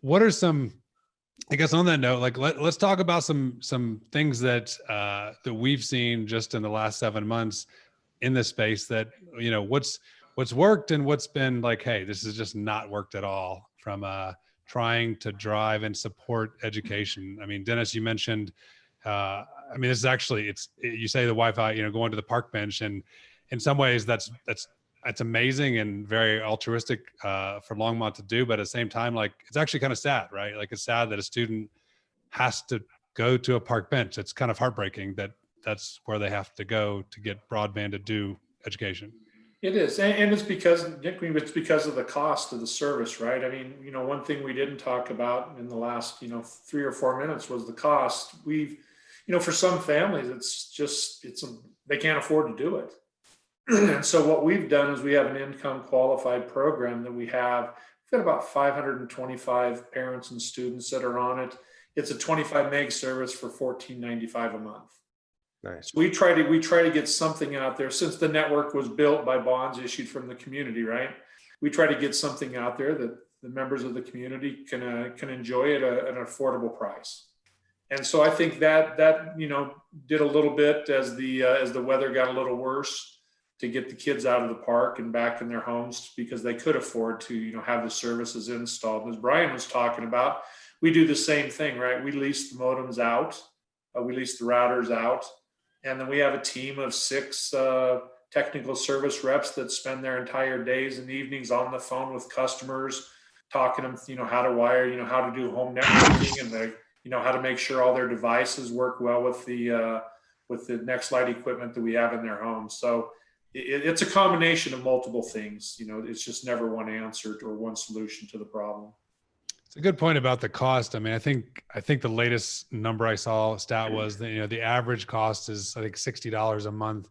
what are some, I guess on that note, like let's talk about some things that that we've seen just in the last 7 months in this space that, what's worked and what's been like, hey, this has just not worked at all from trying to drive and support education. I mean, Dennis, you mentioned, this is actually, you say the Wi-Fi, going to the park bench, and in some ways that's amazing and very altruistic for Longmont to do. But at the same time, like, it's actually kind of sad, right? Like, it's sad that a student has to go to a park bench. It's kind of heartbreaking that that's where they have to go to get broadband to do education. It is, and it's because of the cost of the service, right? I mean, one thing we didn't talk about in the last, 3 or 4 minutes was the cost. For some families, they can't afford to do it. And so what we've done is we have an income qualified program that we've got about 525 parents and students that are on it. It's a 25 meg service for $14.95 a month. Nice. So we try to get something out there, since the network was built by bonds issued from the community, right? We try to get something out there that the members of the community can enjoy at an affordable price. And so I think that did a little bit as the weather got a little worse, to get the kids out of the park and back in their homes, because they could afford to have the services installed. And as Brian was talking about, we do the same thing, right? We lease the modems out, we lease the routers out, and then we have a team of 6 technical service reps that spend their entire days and evenings on the phone with customers, talking to them, how to wire, how to do home networking, and how to make sure all their devices work well with the next light equipment that we have in their homes. So it's a combination of multiple things. It's just never one answer or one solution to the problem. It's a good point about the cost. I mean, I think the latest number I saw stat was that, the average cost is, I think, $60 a month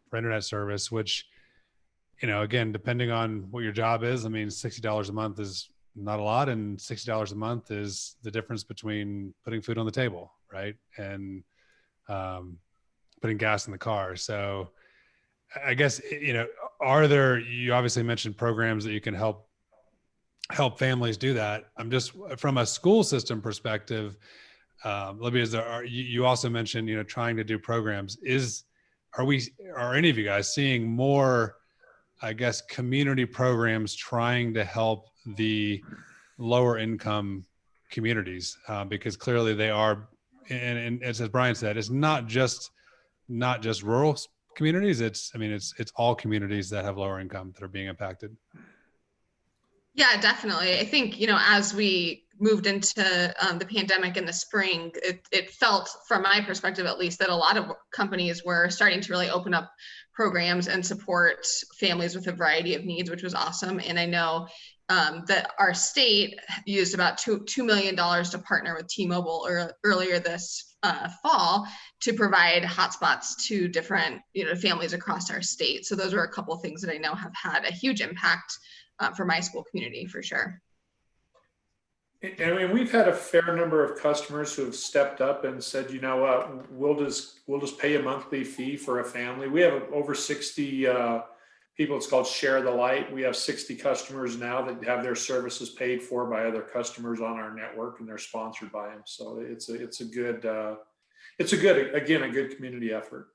for internet service, which, again, depending on what your job is, I mean, $60 a month is not a lot, and $60 a month is the difference between putting food on the table, right? And putting gas in the car. So I guess, you obviously mentioned programs that you can help families do that. I'm just, from a school system perspective, Libby, you also mentioned, trying to do programs. Are any of you guys seeing more, I guess, community programs trying to help the lower income communities? Because clearly they are, and as Brian said, it's not just rural communities. It's all communities that have lower income that are being impacted. Yeah, definitely. I think, as we moved into the pandemic in the spring, it felt, from my perspective at least, that a lot of companies were starting to really open up programs and support families with a variety of needs, which was awesome. And I know that our state used about $2 million to partner with T-Mobile earlier this fall to provide hotspots to different families across our state. So those are a couple of things that I know have had a huge impact for my school community, for sure. I mean, we've had a fair number of customers who have stepped up and said, we'll just pay a monthly fee for a family. We have over 60 people. It's called Share the Light. We have 60 customers now that have their services paid for by other customers on our network, and they're sponsored by them. So it's a good community effort.